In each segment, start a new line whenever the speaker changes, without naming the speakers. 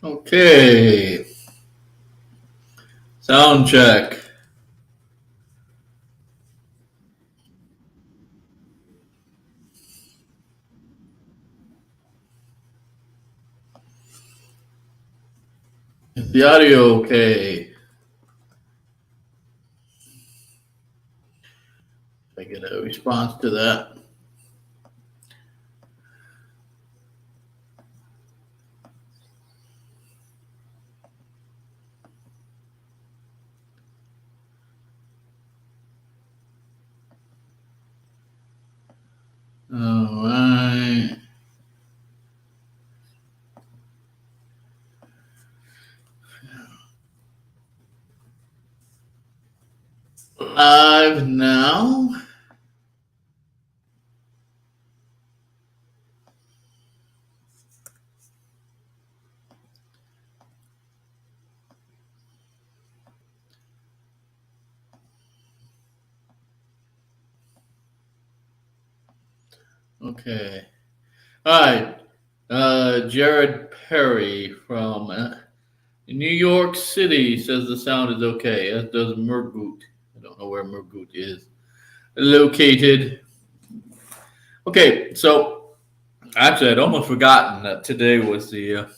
Okay, sound check. Is the audio okay? If I get a response to that. All right. Live now. Okay. All right. Jared Perry from New York City says the sound is okay, as does Murgut. I don't know where Murgut is located. Okay, so actually, I'd almost forgotten that today was the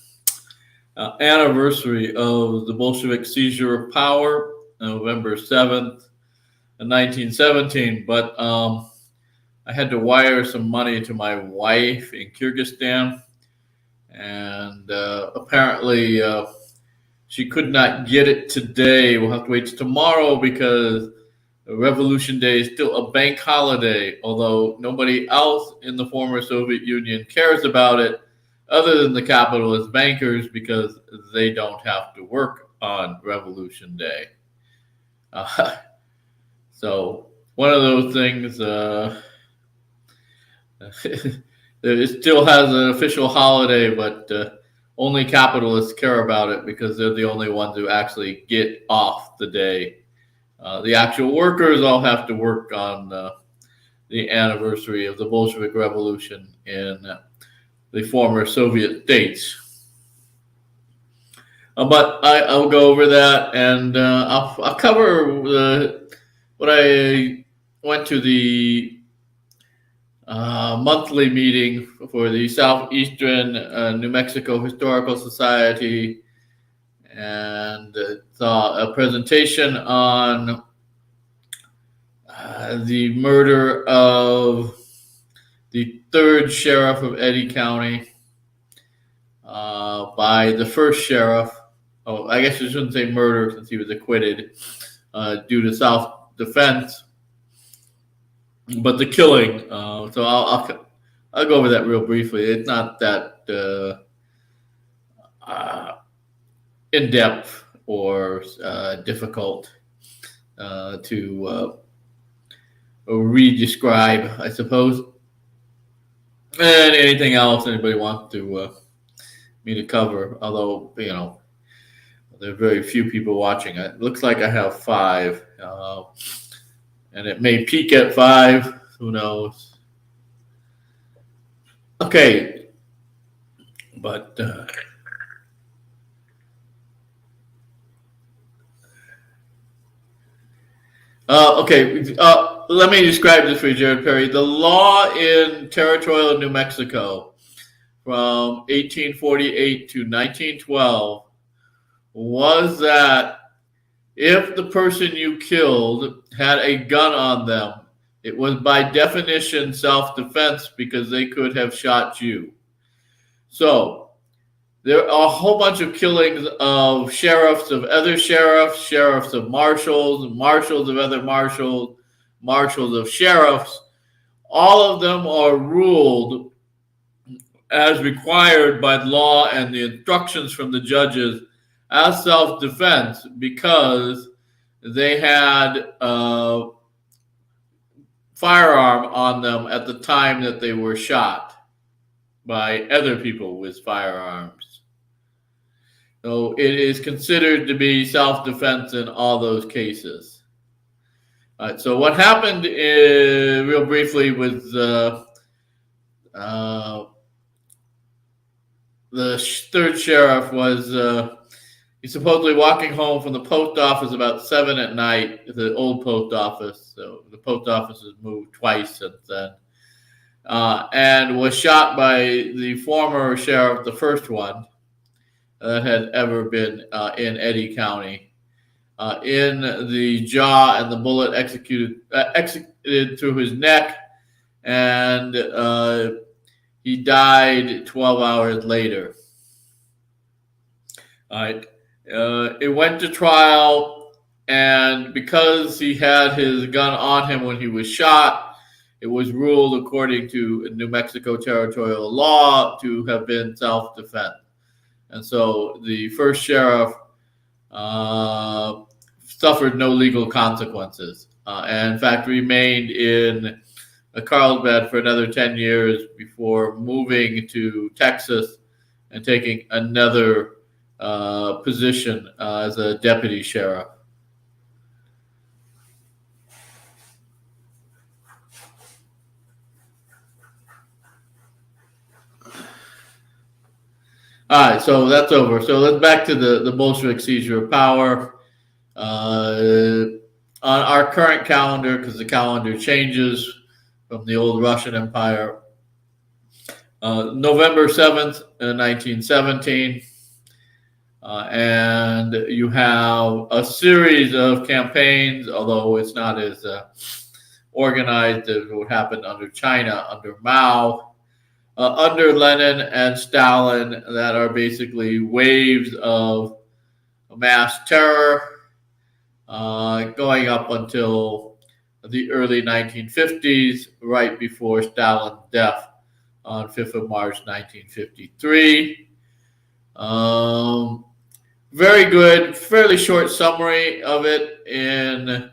anniversary of the Bolshevik seizure of power, November 7th, 1917. But I had to wire some money to my wife in Kyrgyzstan, and apparently she could not get it today. We'll have to wait till tomorrow because Revolution Day is still a bank holiday, although nobody else in the former Soviet Union cares about it other than the capitalist bankers because they don't have to work on Revolution Day. Uh, so, one of those things, it still has an official holiday, but only capitalists care about it because they're the only ones who actually get off the day. The actual workers all have to work on the anniversary of the Bolshevik Revolution in the former Soviet states. But I'll go over that, and I'll cover what I went to the monthly meeting for the Southeastern New Mexico Historical Society, and saw a presentation on the murder of the third sheriff of Eddy County by the first sheriff. Oh, I guess I shouldn't say murder since he was acquitted due to self-defense, but the killing. So I'll go over that real briefly. It's not that in depth or difficult to re-describe, I suppose. And anything else anybody wants to me to cover, although there are very few people watching. It looks like I have five, and it may peak at five. Who knows? Okay, but okay. Let me describe this for you, Jared Perry. The law in territorial New Mexico from 1848 to 1912 was that if the person you killed had a gun on them, it was by definition self-defense because they could have shot you. So there are a whole bunch of killings of sheriffs of other sheriffs, sheriffs of marshals, marshals of other marshals, marshals of sheriffs. All of them are ruled as required by law and the instructions from the judges as self-defense because they had a firearm on them at the time that they were shot by other people with firearms. So it is considered to be self-defense in all those cases. All right, so what happened real briefly with the third sheriff was he's supposedly walking home from the post office about 7 at night, the old post office. So the post office has moved twice since then, and was shot by the former sheriff, the first one that had ever been in Eddy County, in the jaw, and the bullet executed through his neck, and he died 12 hours later. All right. It went to trial, and because he had his gun on him when he was shot, it was ruled, according to New Mexico territorial law, to have been self-defense. And so the first sheriff suffered no legal consequences, and in fact remained in Carlsbad for another 10 years before moving to Texas and taking another position as a deputy sheriff. All right, so that's over. So let's back to the Bolshevik seizure of power. On our current calendar, because the calendar changes from the old Russian Empire, November 7th, 1917. And you have a series of campaigns, although it's not as organized as what happened under China, under Mao, under Lenin and Stalin, that are basically waves of mass terror going up until the early 1950s, right before Stalin's death on 5th of March, 1953. Very good, fairly short summary of it in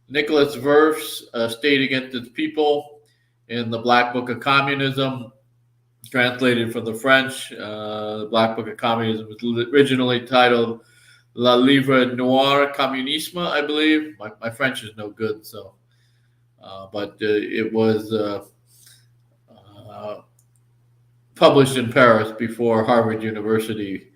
Nicholas Verf's State Against Its People in the Black Book of Communism, translated from the French. The Black Book of Communism was originally titled La Livre Noire Communisme, I believe. My French is no good, so, but it was published in Paris before Harvard University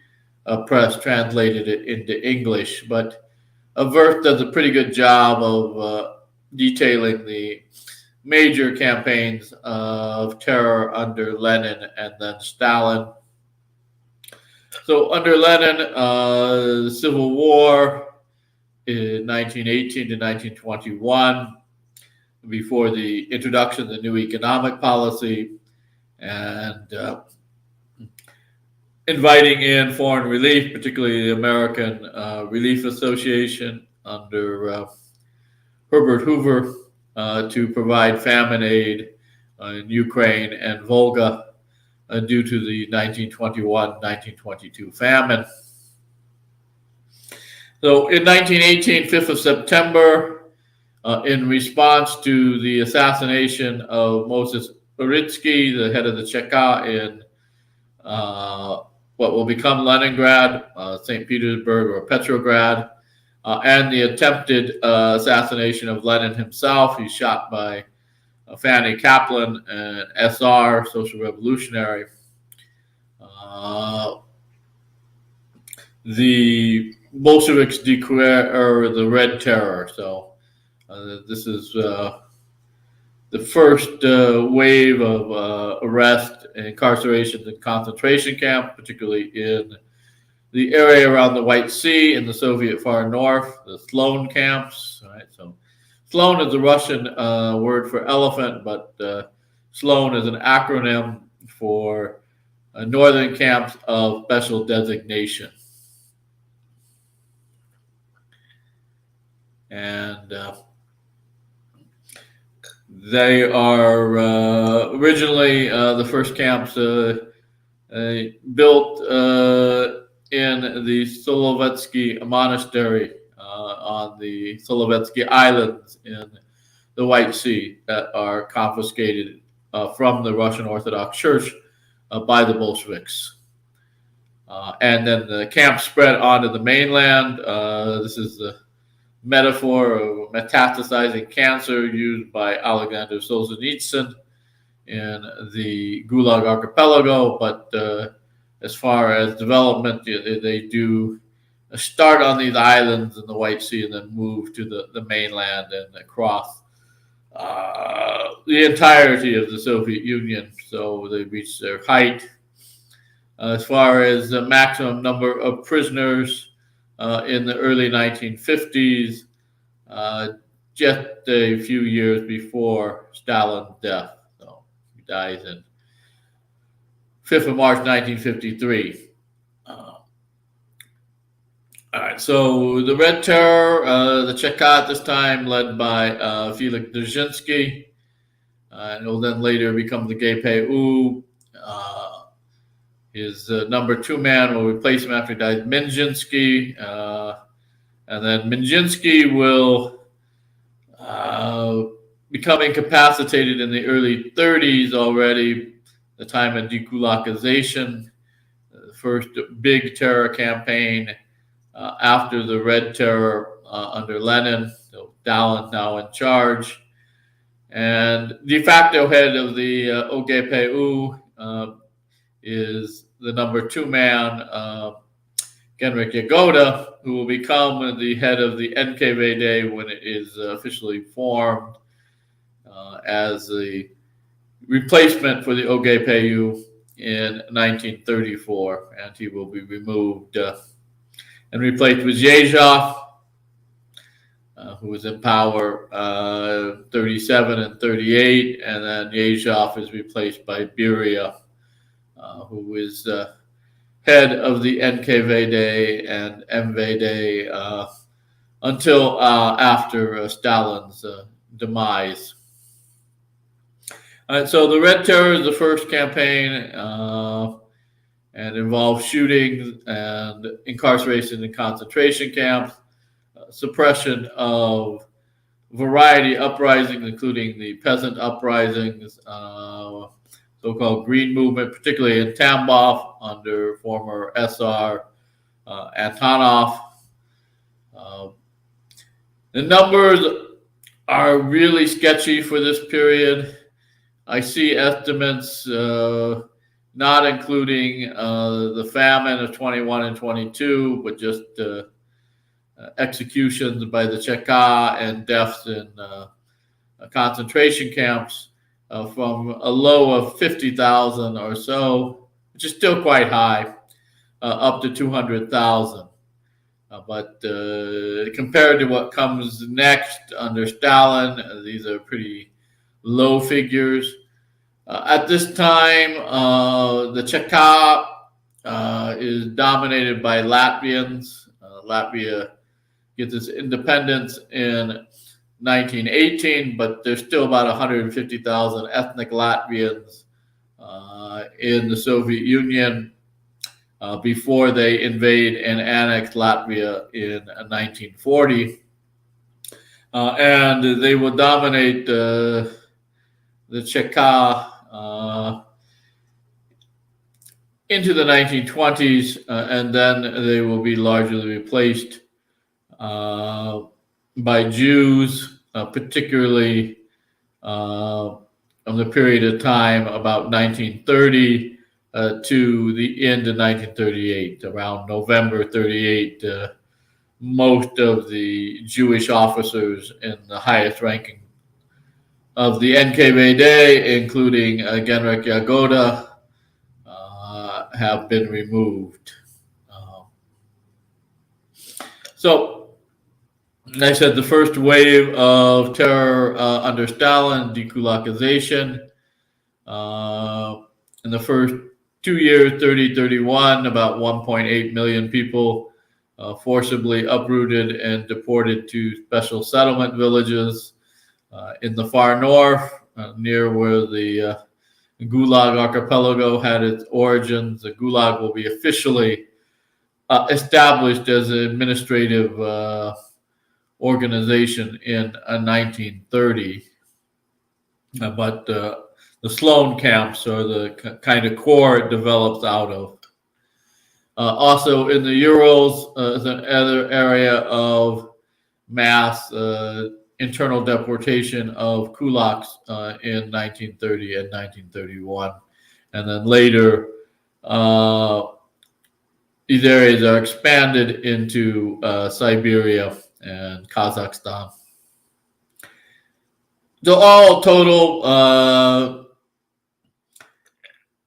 Press translated it into English. But Verf does a pretty good job of detailing the major campaigns of terror under Lenin and then Stalin. So under Lenin, the Civil War in 1918 to 1921, before the introduction of the new economic policy, and inviting in foreign relief, particularly the American Relief Association under Herbert Hoover, to provide famine aid in Ukraine and Volga due to the 1921-1922 famine. So in 1918, 5th of September, in response to the assassination of Moses Uritsky, the head of the Cheka in what will become Leningrad, St. Petersburg, or Petrograd, and the attempted assassination of Lenin himself. He's shot by Fanny Kaplan, an SR, social revolutionary. The Bolsheviks declare the Red Terror. So this is the first wave of arrest, incarcerations, and concentration camp, particularly in the area around the White Sea in the Soviet far north, the Sloan camps. All right, so Sloan is the Russian word for elephant, but Sloan is an acronym for northern camps of special designation. And they are originally the first camps built in the Solovetsky Monastery on the Solovetsky Islands in the White Sea that are confiscated from the Russian Orthodox Church by the Bolsheviks. And then the camp spread onto the mainland. This is the metaphor of metastasizing cancer used by Alexander Solzhenitsyn in the Gulag Archipelago, but as far as development. They do start on these islands in the White Sea and then move to the mainland and across the entirety of the Soviet Union. So they reach their height. As far as the maximum number of prisoners in the early 1950s, just a few years before Stalin's death. So he dies in 5th of March 1953. All right, so the Red Terror, the Cheka at this time, led by Felix Dzerzhinsky, and will then later become the GPU. His number two man will replace him after he dies, Minjinsky, and then Minjinsky will become incapacitated in the early 30s already, the time of dekulakization, the first big terror campaign after the Red Terror under Lenin. So Stalin now in charge. And de facto head of the OGPU is the number two man, Genrikh Yagoda, who will become the head of the NKVD when it is officially formed as the replacement for the OGPU in 1934. And he will be removed and replaced with Yezhov, who was in power 37 and 38, and then Yezhov is replaced by Beria, who is head of the NKVD and MVD until after Stalin's demise. So the Red Terror is the first campaign and involved shootings and incarceration in concentration camps, suppression of variety uprisings, including the peasant uprisings, so-called Green Movement, particularly in Tambov under former SR Antonov. The numbers are really sketchy for this period. I see estimates not including the famine of 21 and 22, but just executions by the Cheka and deaths in concentration camps from a low of 50,000 or so, which is still quite high, up to 200,000. But compared to what comes next under Stalin, these are pretty low figures. At this time, the Cheka is dominated by Latvians. Latvia gets its independence in 1918, but there's still about 150,000 ethnic Latvians in the Soviet Union before they invade and annex Latvia in 1940. And they will dominate the Cheka into the 1920s, and then they will be largely replaced by Jews, particularly of the period of time about 1930 to the end of 1938. Around November 38, most of the Jewish officers in the highest ranking of the NKVD, including Genrikh Yagoda, have been removed. So, like I said, the first wave of terror under Stalin, dekulakization. In the first 2 years, 30-31, about 1.8 million people forcibly uprooted and deported to special settlement villages in the far north, near where the Gulag archipelago had its origins. The Gulag will be officially established as an administrative organization in 1930. But the Sloan camps are the kind of core it develops out of. Also in the Urals is another area of mass internal deportation of kulaks in 1930 and 1931. And then later, these areas are expanded into Siberia and Kazakhstan. So all total,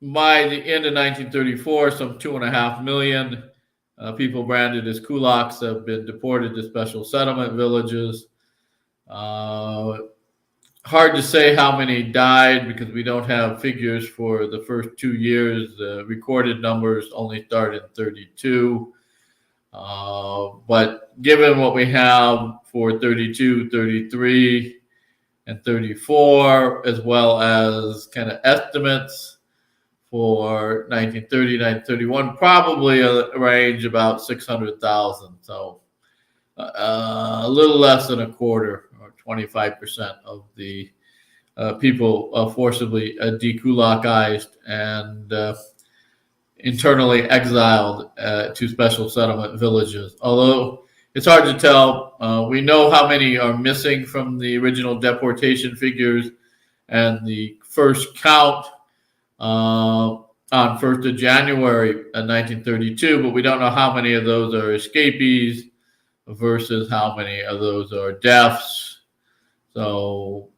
by the end of 1934, some 2.5 million people branded as kulaks have been deported to special settlement villages. Hard to say how many died because we don't have figures for the first 2 years. The recorded numbers only start in 32. But given what we have for 32, 33, and 34, as well as kind of estimates for 1930, 1931, probably a range about 600,000. So a little less than a quarter, or 25% of the people forcibly dekulakized and internally exiled to special settlement villages. Although it's hard to tell, we know how many are missing from the original deportation figures and the first count on 1st of January 1932, but we don't know how many of those are escapees versus how many of those are deaths. So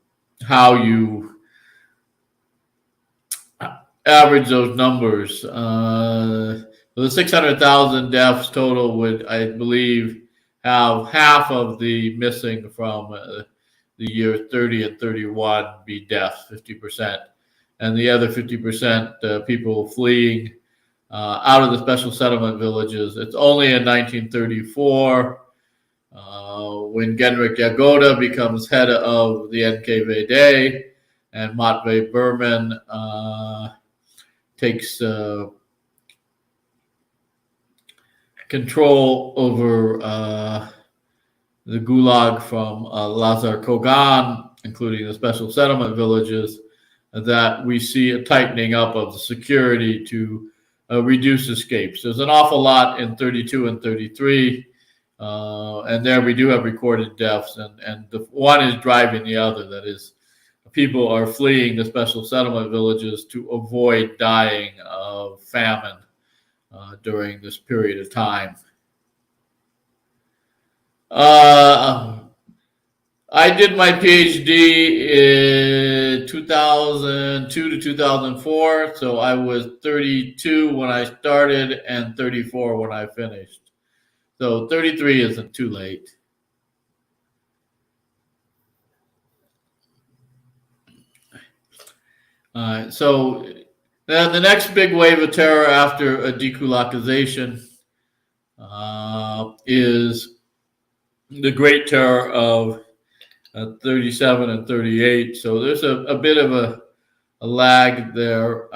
how you average those numbers. The 600,000 deaths total would, I believe, have half of the missing from the year 30 and 31 be deaths, 50%. And the other 50% people fleeing out of the special settlement villages. It's only in 1934 when Genrikh Yagoda becomes head of the NKVD and Matvey Berman takes control over the Gulag from Lazar Kogan, including the special settlement villages, that we see a tightening up of the security to reduce escapes. There's an awful lot in 32 and 33, and there we do have recorded deaths, and the one is driving the other. That is, people are fleeing the special settlement villages to avoid dying of famine during this period of time. I did my PhD in 2002 to 2004, so I was 32 when I started and 34 when I finished. So 33 isn't too late. So then the next big wave of terror after a dekulakization is the Great Terror of 37 and 38. So there's a bit of a lag there.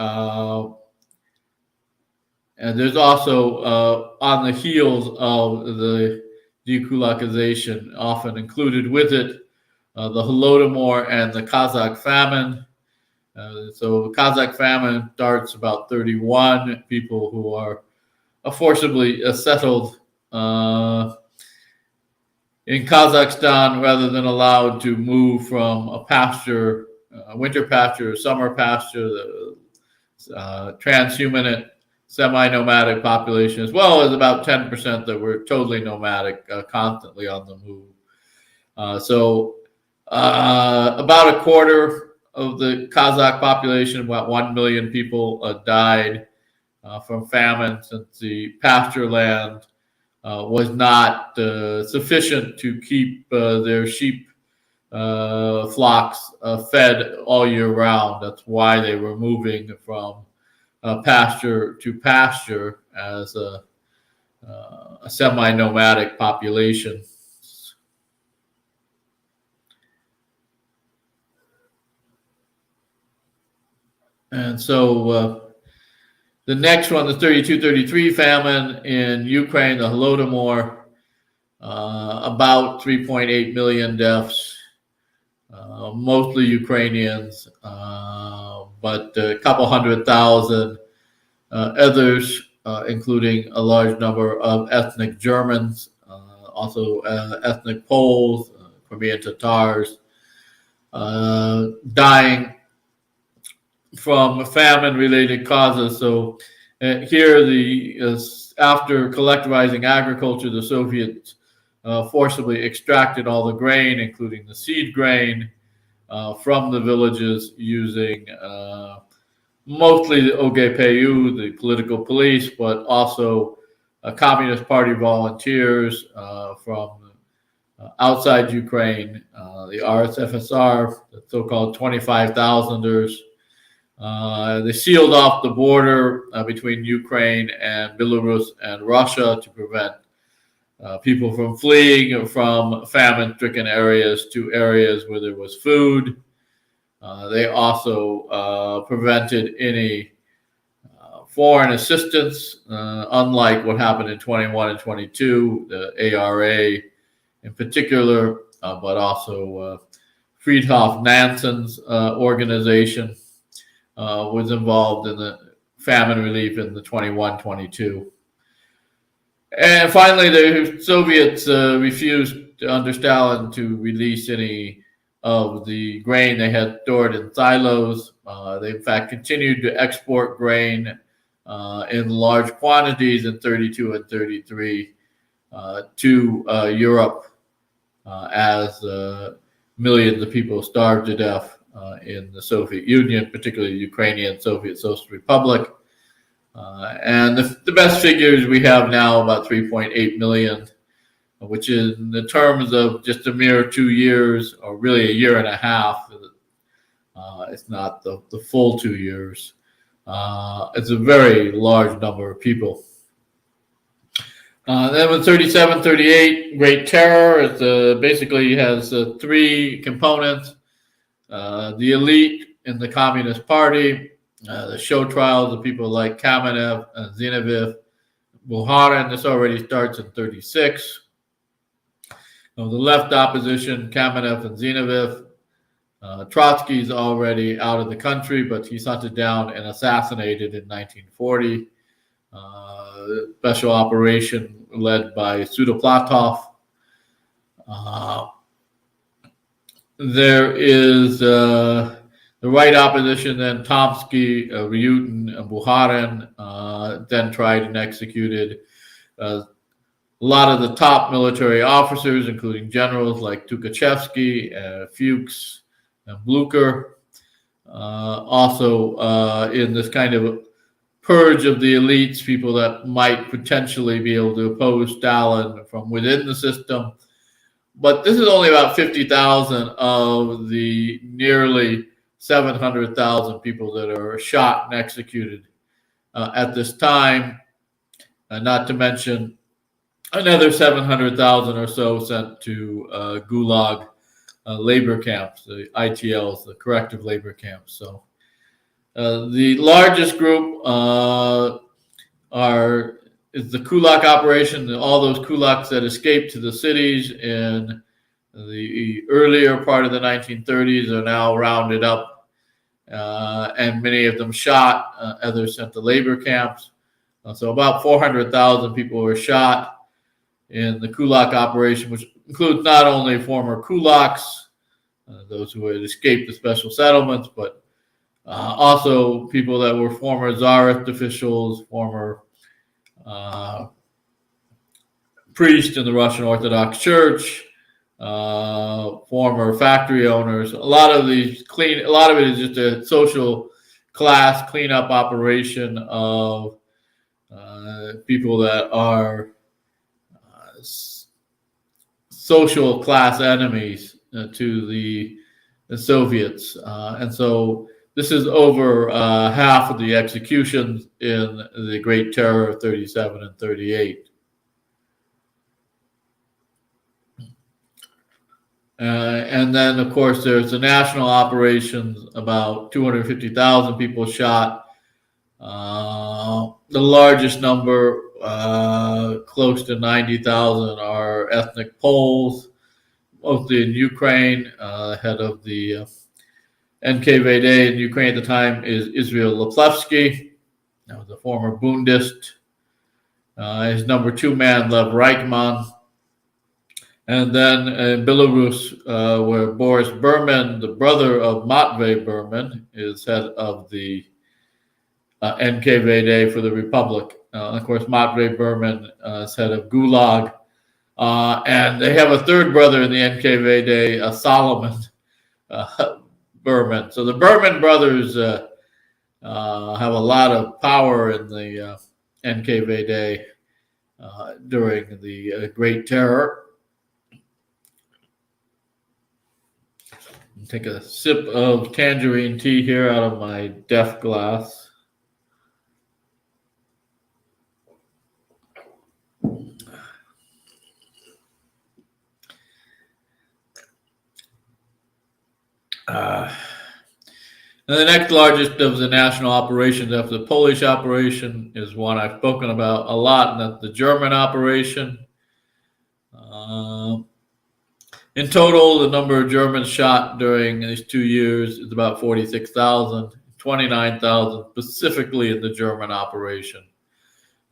And there's also on the heels of the dekulakization, often included with it, the Holodomor and the Kazakh famine. So the Kazakh famine starts about 31. People who are forcibly settled in Kazakhstan rather than allowed to move from a pasture, winter pasture, summer pasture, the transhumanate, semi-nomadic population, as well as about 10% that were totally nomadic, constantly on the move. So about a quarter of the Kazakh population, about 1 million people, died from famine, since the pasture land was not sufficient to keep their sheep flocks fed all year round. That's why they were moving from pasture to pasture as a semi-nomadic population. And so the next one, the 32-33 famine in Ukraine, the Holodomor, about 3.8 million deaths, mostly Ukrainians, but a couple 100,000 others, including a large number of ethnic Germans, also ethnic Poles, Crimean Tatars, dying from famine-related causes. So Here, after collectivizing agriculture, the Soviets forcibly extracted all the grain, including the seed grain, from the villages using mostly the OGPU, the political police, but also Communist Party volunteers from outside Ukraine, the RSFSR, the so-called 25,000ers. They sealed off the border between Ukraine and Belarus and Russia to prevent people from fleeing from famine-stricken areas to areas where there was food. They also prevented any foreign assistance, unlike what happened in 21 and 22, the ARA in particular, but also Friedhof Nansen's organization was involved in the famine relief in the 21-22. And finally, the Soviets refused under Stalin to release any of the grain they had stored in silos. They, in fact, continued to export grain in large quantities in 32 and 33 to Europe as millions of people starved to death in the Soviet Union, particularly the Ukrainian Soviet Socialist Republic. And the best figures we have now, about 3.8 million, which is in the terms of just a mere 2 years, or really a year and a half. It's not the full 2 years. It's a very large number of people. Then with 37, 38, Great Terror, it basically has three components. The elite in the Communist Party, the show trials of people like Kamenev and Zinoviev, Bukharin. This already starts in 36. The left opposition, Kamenev and Zinoviev. Trotsky's already out of the country, but he's hunted down and assassinated in 1940. Special operation led by Sudoplatov. There is the right opposition, then Tomsky, Ryutin, and Bukharin, then tried and executed. A lot of the top military officers, including generals like Tukhachevsky, Fuchs, and Blucher. Also in this kind of purge of the elites, people that might potentially be able to oppose Stalin from within the system. But this is only about 50,000 of the nearly 700,000 people that are shot and executed at this time, not to mention another 700,000 or so sent to Gulag labor camps, the ITLs, the corrective labor camps. So the largest group is the Kulak operation. All those kulaks that escaped to the cities in the earlier part of the 1930s are now rounded up, and many of them shot, others sent to labor camps. So about 400,000 people were shot in the Kulak operation, which includes not only former kulaks, those who had escaped the special settlements, but also people that were former czarist officials, former priests in the Russian Orthodox Church, former factory owners. A lot of it is just a social class cleanup operation of people that are social class enemies to the Soviets. And so this is over half of the executions in the Great Terror of 37 and 38. And then, of course, there's the national operations, about 250,000 people shot. The largest number, close to 90,000, are ethnic Poles, mostly in Ukraine. Head of the NKVD in Ukraine at the time is Israel Laplevsky. That was a former Bundist. His number two man, Lev Reichman. And then in Belarus, where Boris Berman, the brother of Matvey Berman, is head of the NKVD for the Republic. Of course, Matvey Berman is head of Gulag. And they have a third brother in the NKVD, Solomon Berman. So the Berman brothers have a lot of power in the NKVD during the Great Terror. Take a sip of tangerine tea here out of my Def glass. And the next largest of the national operations after the Polish operation is one I've spoken about a lot, and that's the German operation. In total, the number of Germans shot during these 2 years is about 46,000, 29,000 specifically in the German operation.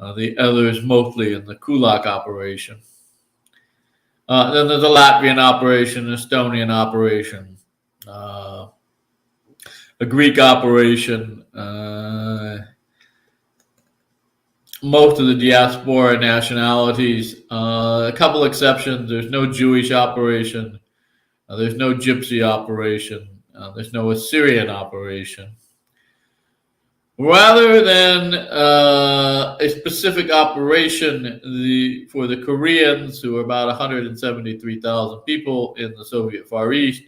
The others mostly in the Kulak operation. Then there's a Latvian operation, an Estonian operation, a Greek operation, most of the diaspora nationalities, a couple exceptions. There's no Jewish operation, there's no Gypsy operation, there's no Assyrian operation. Rather than a specific operation for the Koreans, who are about 173,000 people in the Soviet Far East,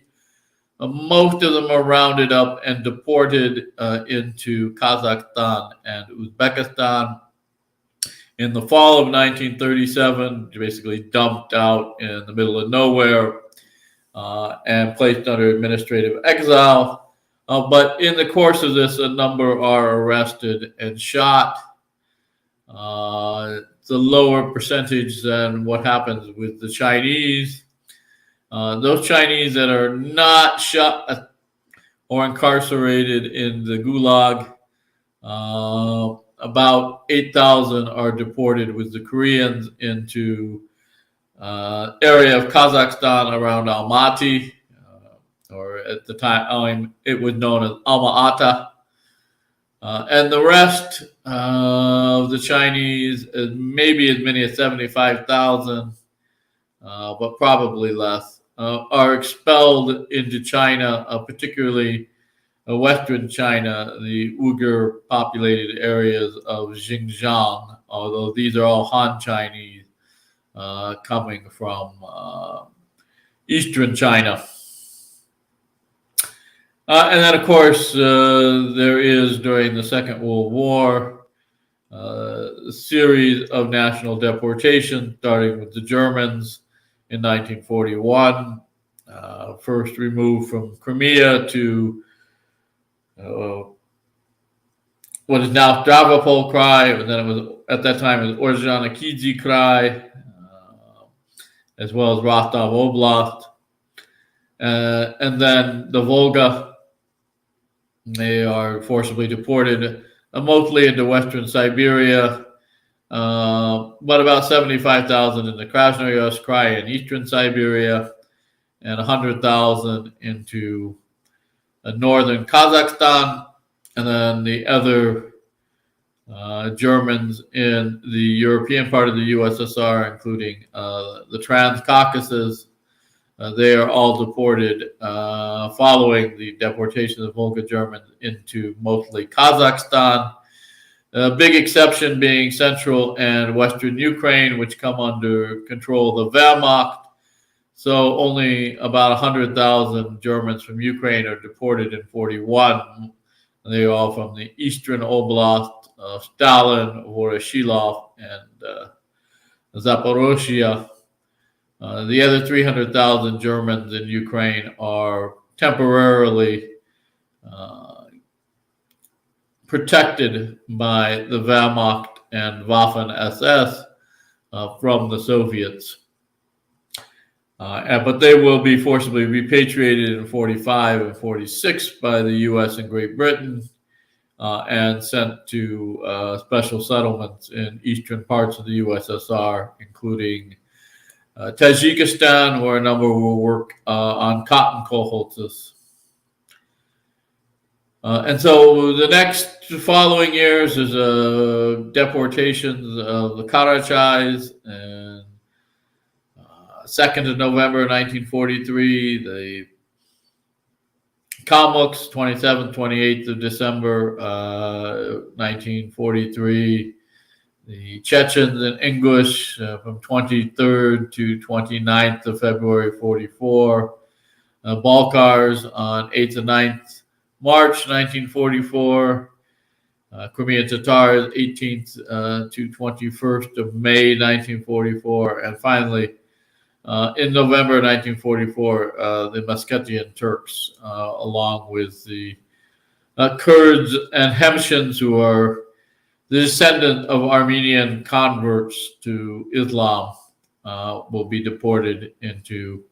most of them are rounded up and deported into Kazakhstan and Uzbekistan. In the fall of 1937, basically dumped out in the middle of nowhere and placed under administrative exile. But in the course of this, a number are arrested and shot. It's a lower percentage than what happens with the Chinese. Those Chinese that are not shot or incarcerated in the Gulag, about 8,000 are deported with the Koreans into area of Kazakhstan around Almaty, or at the time it was known as Alma-Ata. And the rest of the Chinese, maybe as many as 75,000, but probably less, are expelled into China, particularly Western China, the Uyghur populated areas of Xinjiang, although these are all Han Chinese coming from Eastern China. And then, of course, there is, during the Second World War, a series of national deportations, starting with the Germans in 1941, first removed from Crimea to what is now Stavropol Krai, and then it was, at that time, it was Ordzhonikidze Krai, as well as Rostov Oblast. And then the Volga, they are forcibly deported, mostly into Western Siberia, but about 75,000 in the Krasnoyarsk Krai in Eastern Siberia, and 100,000 into northern Kazakhstan, and then the other Germans in the European part of the USSR, including the Transcaucasus. They are all deported following the deportation of the Volga Germans into mostly Kazakhstan. A big exception being central and western Ukraine, which come under control of the Wehrmacht. So only about 100,000 Germans from Ukraine are deported in 41. They are all from the eastern oblast of Stalin, Voroshilov, and Zaporozhye. The other 300,000 Germans in Ukraine are temporarily protected by the Wehrmacht and Waffen-SS from the Soviets. But they will be forcibly repatriated in 45 and 46 by the U.S. and Great Britain and sent to special settlements in eastern parts of the USSR, including Tajikistan, where a number will work on cotton kolkhozes. And so the next following years is deportations of the Karachais, and 2nd of November 1943, the Kalmuks, 27th, 28th of December 1943, the Chechens and Ingush from 23rd to 29th of February 44, Balkars on 8th and 9th March 1944, Crimean Tatars 18th to 21st of May 1944, and finally in November 1944, the Muscatian Turks, along with the Kurds and Hemshins, who are the descendant of Armenian converts to Islam, will be deported into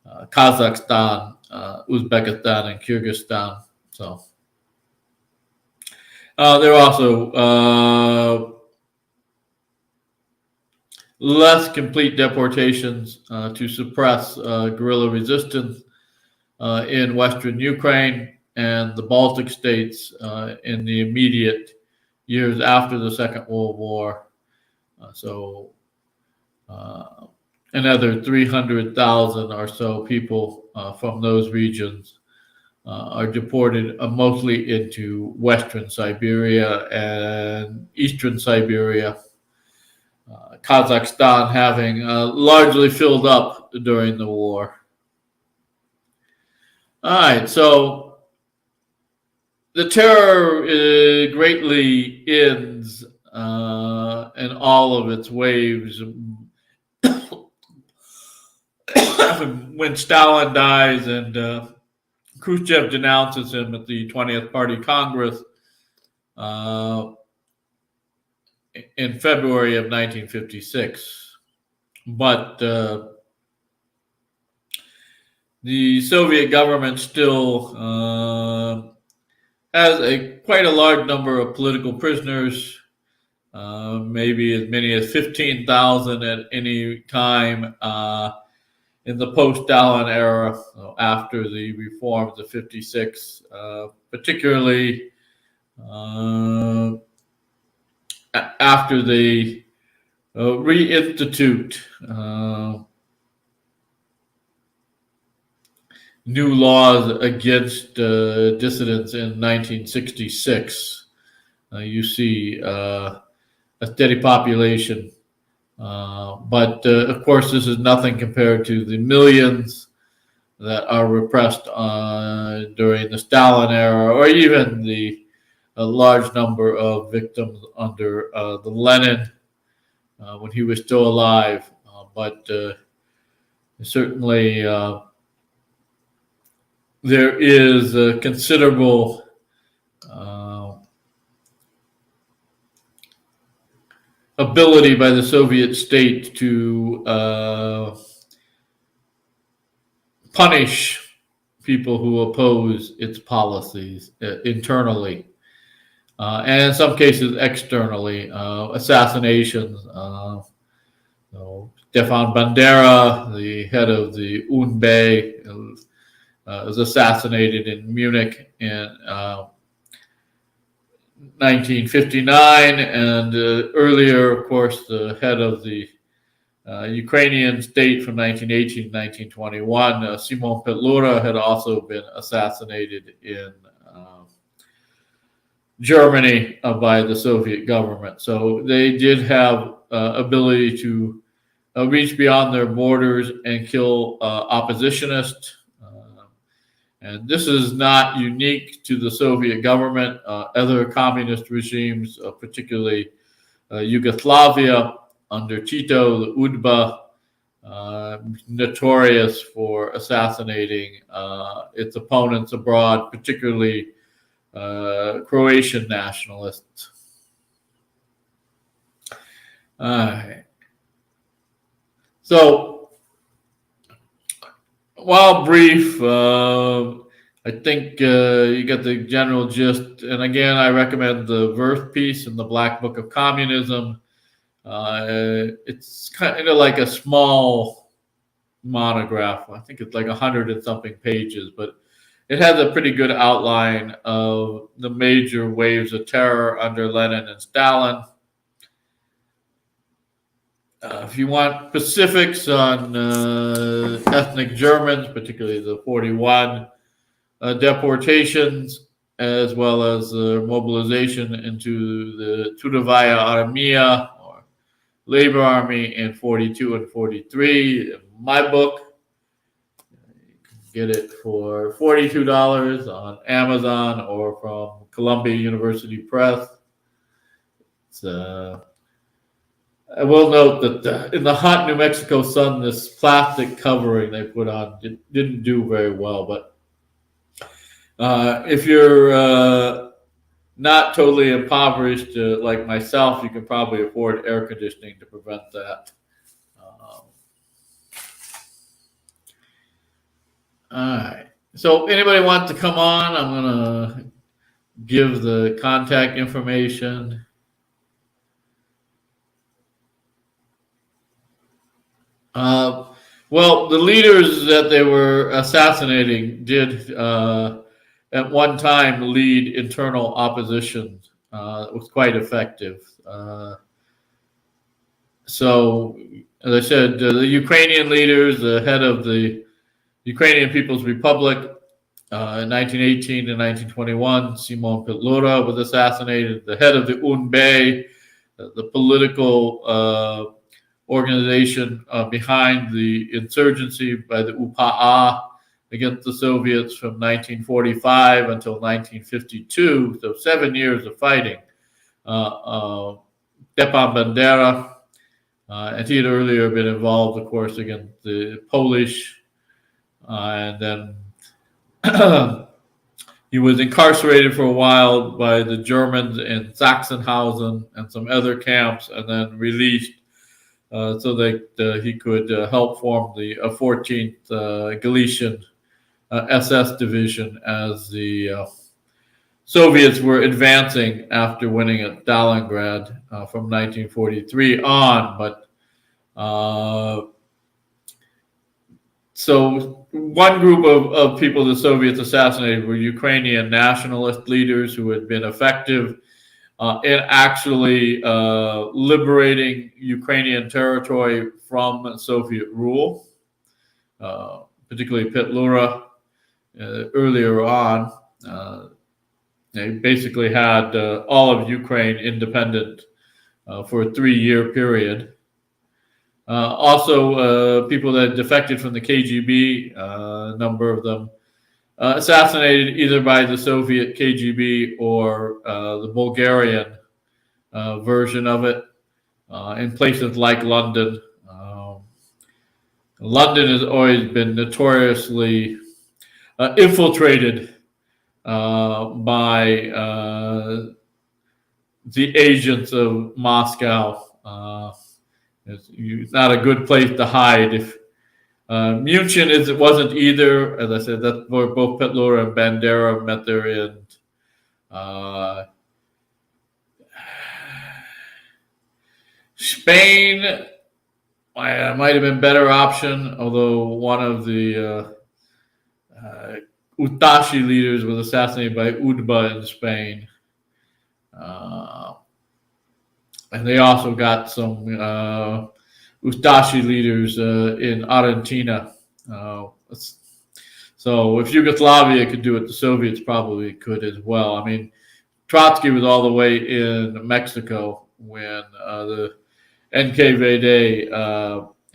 Kazakhstan, Uzbekistan, and Kyrgyzstan. So there are also less complete deportations to suppress guerrilla resistance in Western Ukraine and the Baltic states in the immediate years after the Second World War. Another 300,000 or so people from those regions are deported mostly into Western Siberia and Eastern Siberia. Kazakhstan having largely filled up during the war. All right, so the terror greatly ends in all of its waves when Stalin dies and Khrushchev denounces him at the 20th Party Congress in February of 1956. But the Soviet government still has quite a large number of political prisoners, maybe as many as 15,000 at any time in the post-Stalin era, after the reforms of 56, particularly after they reinstitute new laws against dissidents in 1966. You see a steady population. But of course, this is nothing compared to the millions that are repressed during the Stalin era, or even the large number of victims under the Lenin when he was still alive. But certainly there is a considerable ability by the Soviet state to punish people who oppose its policies internally, and in some cases externally. Assassinations. Stefan Bandera, the head of the UNB, was assassinated in Munich in 1959, and earlier, of course, the head of the Ukrainian state from 1918 to 1921, Simon Petlura, had also been assassinated in Germany by the Soviet government. So they did have ability to reach beyond their borders and kill oppositionists. And this is not unique to the Soviet government. Other communist regimes, particularly Yugoslavia under Tito, the UDBA, notorious for assassinating its opponents abroad, particularly Croatian nationalists. All right. So, while brief, I think you get the general gist. And again, I recommend the Verth piece in the Black Book of Communism. It's kind of like a small monograph. I think it's like 100 and something pages, but it has a pretty good outline of the major waves of terror under Lenin and Stalin. If you want specifics on ethnic Germans, particularly the 41 deportations, as well as mobilization into the Trudovaya Armia, or Labor Army, in 42 and 43, my book, you can get it for $42 on Amazon or from Columbia University Press. I will note that in the hot New Mexico sun, this plastic covering they put on didn't do very well. But if you're not totally impoverished like myself, you can probably afford air conditioning to prevent that. All right. So anybody want to come on? I'm going to give the contact information. Well, the leaders that they were assassinating did at one time lead internal opposition. It was quite effective. So, as I said, the Ukrainian leaders, the head of the Ukrainian People's Republic in 1918 to 1921, Simon Petlura, was assassinated. The head of the UNB, the political organization behind the insurgency by the UPA against the Soviets from 1945 until 1952, so 7 years of fighting. Stepan Bandera, and he had earlier been involved, of course, against the Polish, and then he was incarcerated for a while by the Germans in Sachsenhausen and some other camps, and then released so that he could help form the 14th Galician SS division as the Soviets were advancing after winning at Stalingrad from 1943 on. But so one group of people the Soviets assassinated were Ukrainian nationalist leaders who had been effective in actually liberating Ukrainian territory from Soviet rule, particularly Petlura. Earlier on, they basically had all of Ukraine independent for a 3-year period. Also, people that defected from the KGB, a number of them, assassinated either by the Soviet KGB or the Bulgarian version of it in places like London. London has always been notoriously infiltrated by the agents of Moscow. It's not a good place to hide. If München wasn't either, as I said, that's where both Petlura and Bandera met their end. Spain might have been a better option, although one of the Utashi leaders was assassinated by UDBA in Spain. And they also got some Ustashi leaders in Argentina. So if Yugoslavia could do it, the Soviets probably could as well. I mean, Trotsky was all the way in Mexico when the NKVD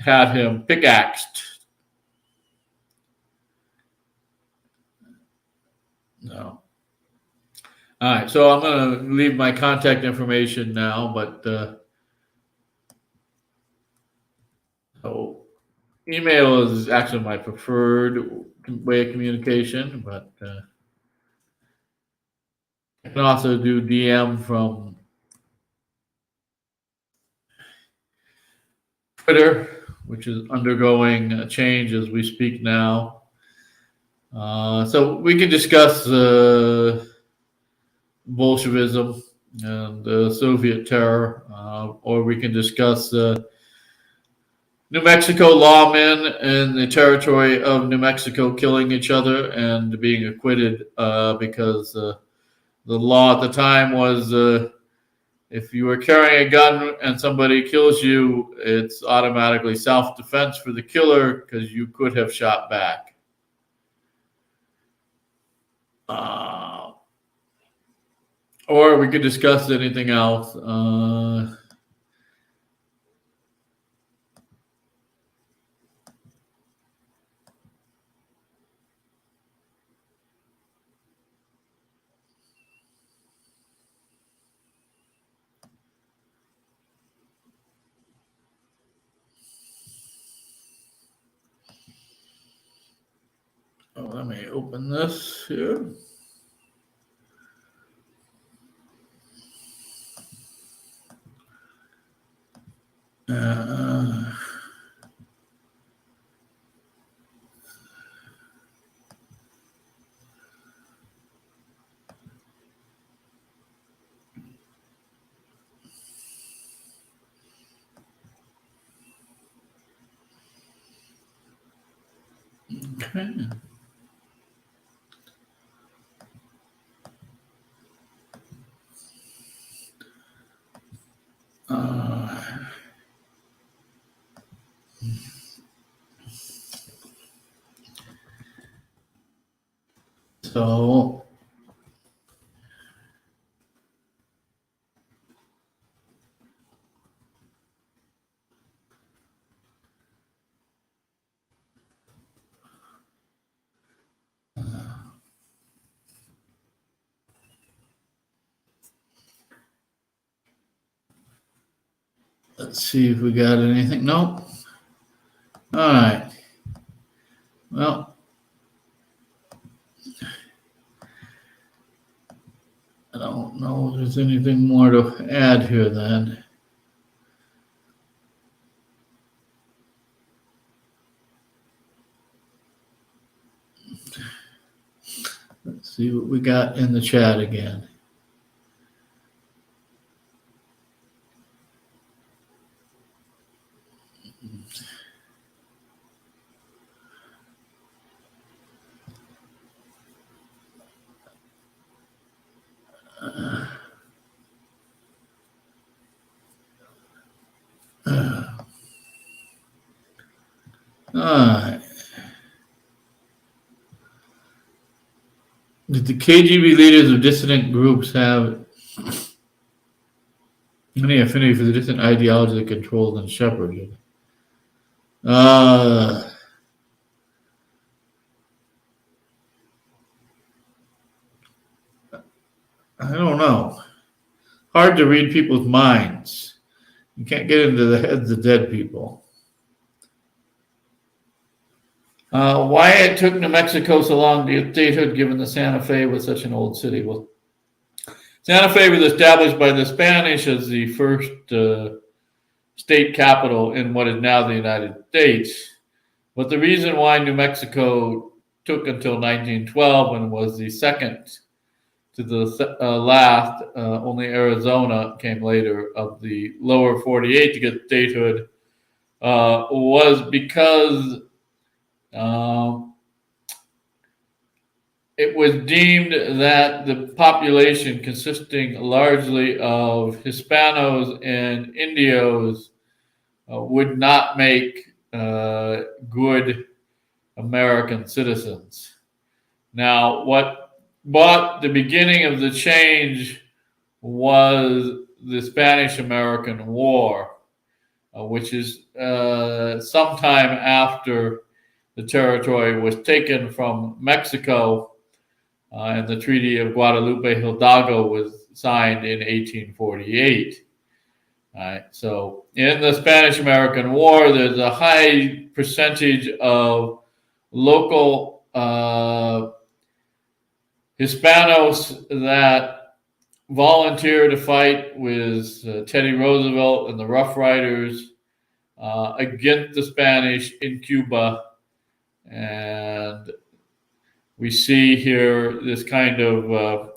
had him pickaxed. No. All right, so I'm going to leave my contact information now, but so email is actually my preferred way of communication, but I can also do DM from Twitter, which is undergoing a change as we speak now. So we can discuss Bolshevism and Soviet terror, or we can discuss New Mexico lawmen in the territory of New Mexico killing each other and being acquitted because the law at the time was if you were carrying a gun and somebody kills you, it's automatically self-defense for the killer because you could have shot back. Or we could discuss anything else. Let me open this here. Okay. So let's see if we got anything. Nope. All right. Well, I don't know if there's anything more to add here then. Let's see what we got in the chat again. All right. Did the KGB leaders of dissident groups have any affinity for the dissident ideology that controlled and shepherded? I don't know. Hard to read people's minds. You can't get into the heads of dead people. Why it took New Mexico so long to get statehood given that Santa Fe was such an old city? Well, Santa Fe was established by the Spanish as the first state capital in what is now the United States. But the reason why New Mexico took until 1912 and was the second to the last, only Arizona came later, of the lower 48 to get statehood, was because it was deemed that the population consisting largely of Hispanos and Indios would not make good American citizens. Now, but the beginning of the change was the Spanish-American War, which is sometime after the territory was taken from Mexico, and the Treaty of Guadalupe Hidalgo was signed in 1848. All right, so in the Spanish-American War, there's a high percentage of local Hispanos that volunteer to fight with Teddy Roosevelt and the Rough Riders against the Spanish in Cuba. And we see here this kind of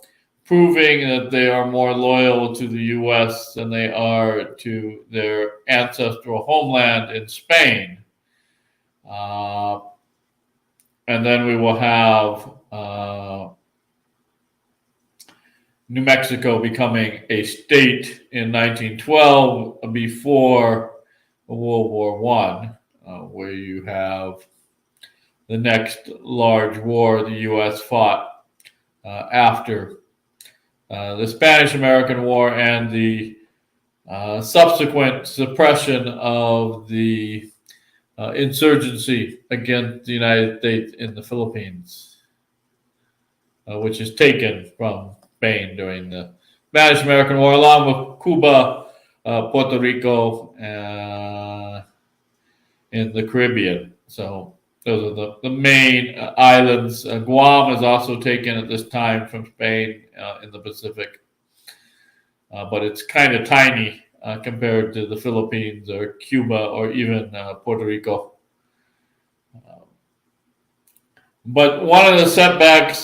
proving that they are more loyal to the U.S. than they are to their ancestral homeland in Spain. And then we will have New Mexico becoming a state in 1912 before World War I, where you have the next large war the U.S. fought after the Spanish-American War and the subsequent suppression of the insurgency against the United States in the Philippines, which is taken from Spain during the Spanish-American War, along with Cuba, Puerto Rico, in the Caribbean. So those are the main islands. Guam is also taken at this time from Spain in the Pacific, but it's kind of tiny compared to the Philippines or Cuba or even Puerto Rico. But one of the setbacks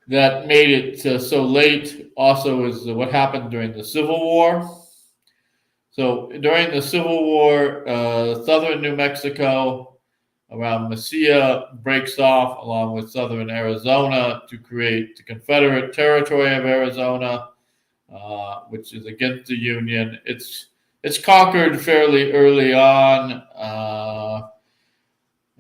that made it so late also is what happened during the Civil War. So during the Civil War, southern New Mexico around Mesilla breaks off along with southern Arizona to create the Confederate Territory of Arizona, which is against the Union. It's conquered fairly early on.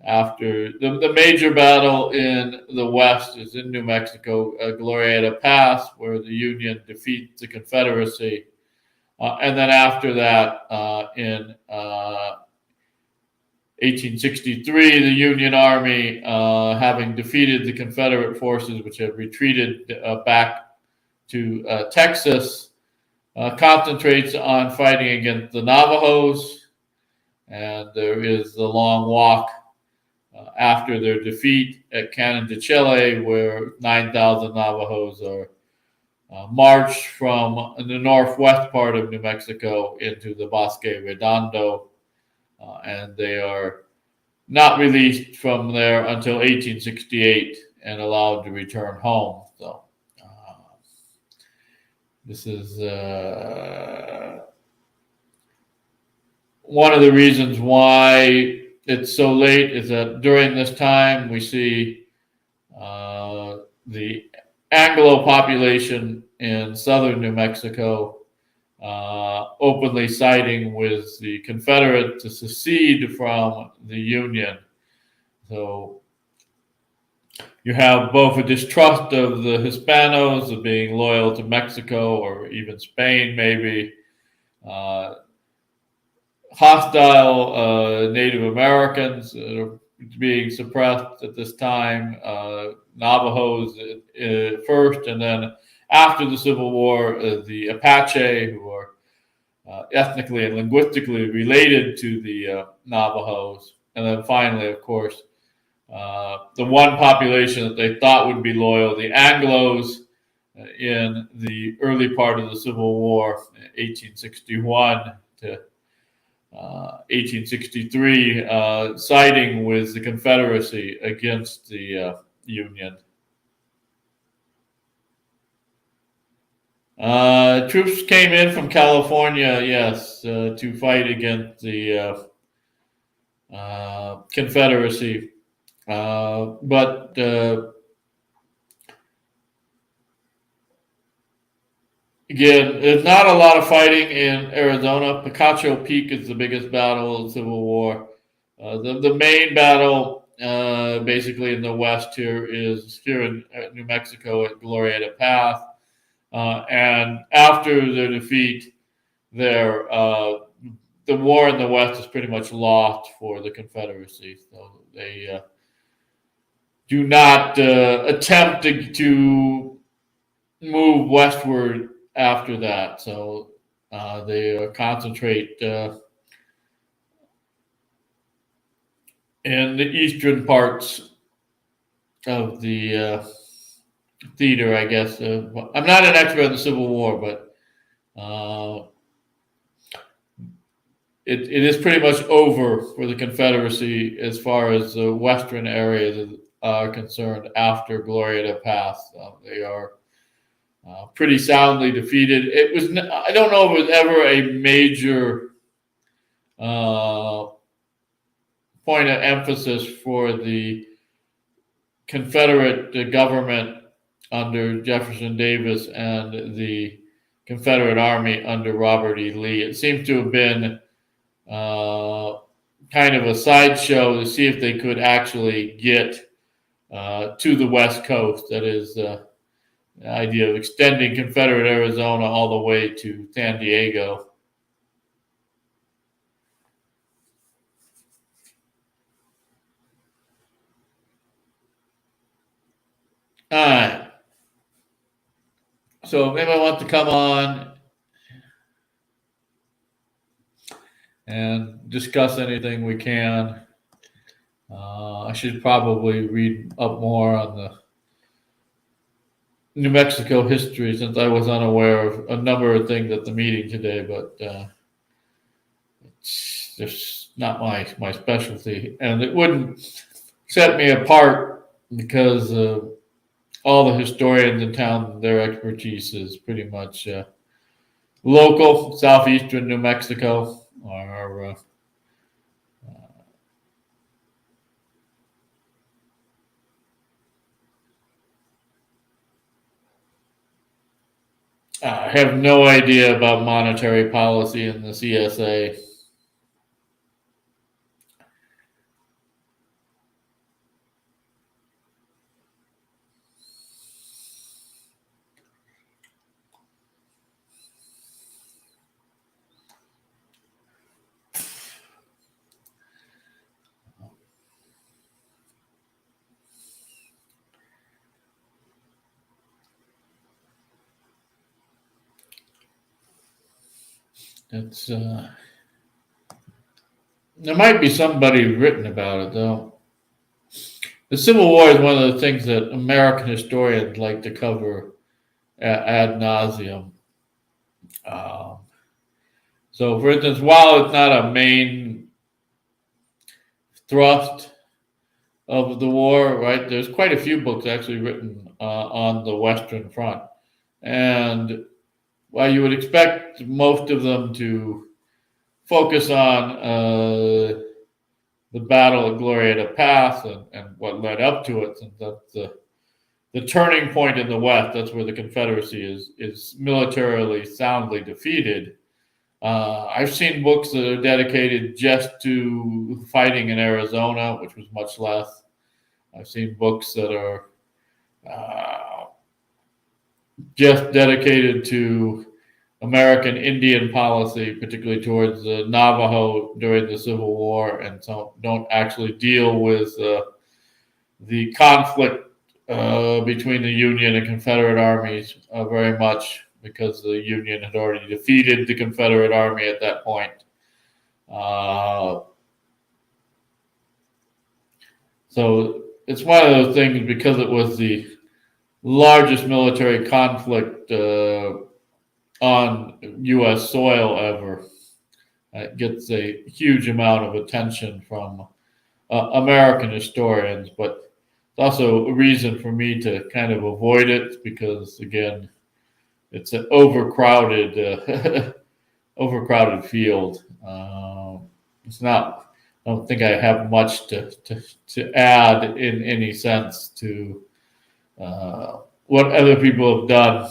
After the major battle in the West is in New Mexico, Glorieta Pass, where the Union defeats the Confederacy. And then after that, in 1863, the Union Army, having defeated the Confederate forces, which had retreated back to Texas, concentrates on fighting against the Navajos. And there is the long walk after their defeat at Cannon de Chile, where 9,000 Navajos are marched from the northwest part of New Mexico into the Bosque Redondo, and they are not released from there until 1868 and allowed to return home. So this is one of the reasons why it's so late is that during this time we see the Anglo population in southern New Mexico openly siding with the Confederates to secede from the Union. So you have both a distrust of the Hispanos of being loyal to Mexico or even Spain, maybe. Hostile Native Americans being suppressed at this time, Navajos first, and then after the Civil War, the Apache, who are ethnically and linguistically related to the Navajos, and then finally, of course, the one population that they thought would be loyal, the Anglos, in the early part of the Civil War, 1861 to 1863, siding with the Confederacy against the Union. Troops came in from California, yes, to fight against the Confederacy. But again, there's not a lot of fighting in Arizona. Picacho Peak is the biggest battle of the Civil War. The main battle, basically in the west here, is here in New Mexico at Glorieta Pass. And after their defeat there, the war in the west is pretty much lost for the Confederacy. So they do not attempt to move westward after that. So they concentrate in the eastern parts of the theater, I guess. I'm not an expert in the Civil War, but it is pretty much over for the Confederacy as far as the western areas are concerned after Glorieta Pass. They are pretty soundly defeated. It was, I don't know if it was ever a major point of emphasis for the Confederate government under Jefferson Davis and the Confederate Army under Robert E. Lee. It seemed to have been kind of a sideshow to see if they could actually get to the West Coast. That is, the idea of extending Confederate Arizona all the way to San Diego. All right. So if anyone wants to come on and discuss anything, we can. I should probably read up more on the New Mexico history since I was unaware of a number of things at the meeting today, but it's just not my specialty. And it wouldn't set me apart because all the historians in town, their expertise is pretty much local, southeastern New Mexico, or I have no idea about monetary policy in the CSA. It's there might be somebody written about it though. The Civil War is one of the things that American historians like to cover ad nauseum. So, for instance, while it's not a main thrust of the war, right, there's quite a few books actually written on the Western Front. And while you would expect most of them to focus on the battle at Glorieta Pass and what led up to it, since that's the turning point in the West, that's where the Confederacy is militarily soundly defeated. I've seen books that are dedicated just to fighting in Arizona, which was much less. I've seen books that are just dedicated to American Indian policy, particularly towards the Navajo during the Civil War, and so don't actually deal with the conflict between the Union and Confederate armies very much, because the Union had already defeated the Confederate army at that point. So it's one of those things, because it was the largest military conflict on U.S. soil ever. It gets a huge amount of attention from American historians, but it's also a reason for me to kind of avoid it, because, again, it's an overcrowded, overcrowded field. It's not. I don't think I have much to add in any sense to what other people have done.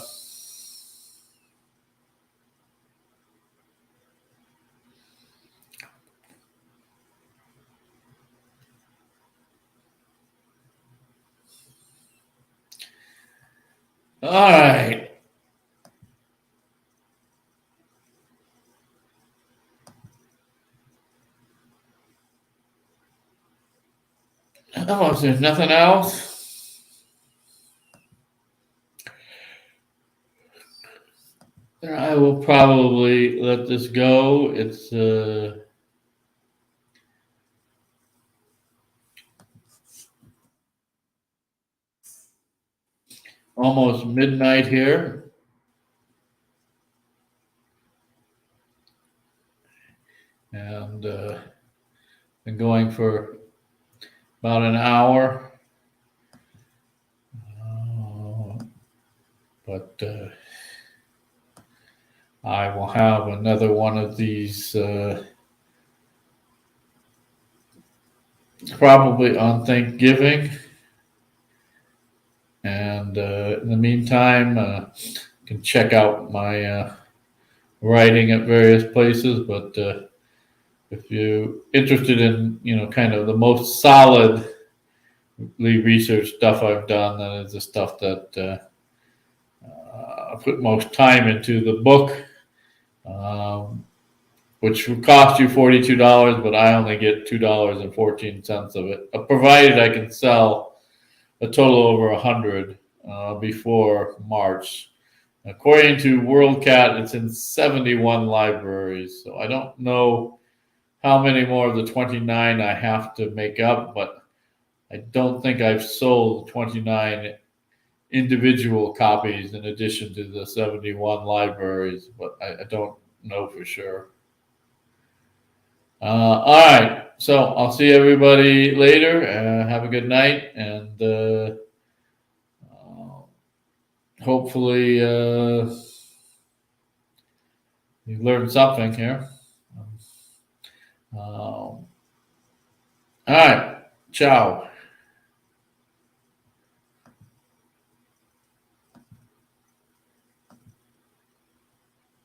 All right. Oh, if there's nothing else, then I will probably let this go. It's almost midnight here. And been going for about an hour. but I will have another one of these probably on Thanksgiving. And in the meantime, you can check out my writing at various places. But if you're interested in, kind of the most solidly researched stuff I've done, that is the stuff that I put most time into. The book, which will cost you $42, but I only get $2.14 of it, provided I can sell a total over 100 before March. According to WorldCat, it's in 71 libraries, so I don't know how many more of the 29 I have to make up, but I don't think I've sold 29 individual copies in addition to the 71 libraries, but I don't know for sure. All right, so I'll see everybody later. Have a good night, and hopefully you learned something here. All right, ciao.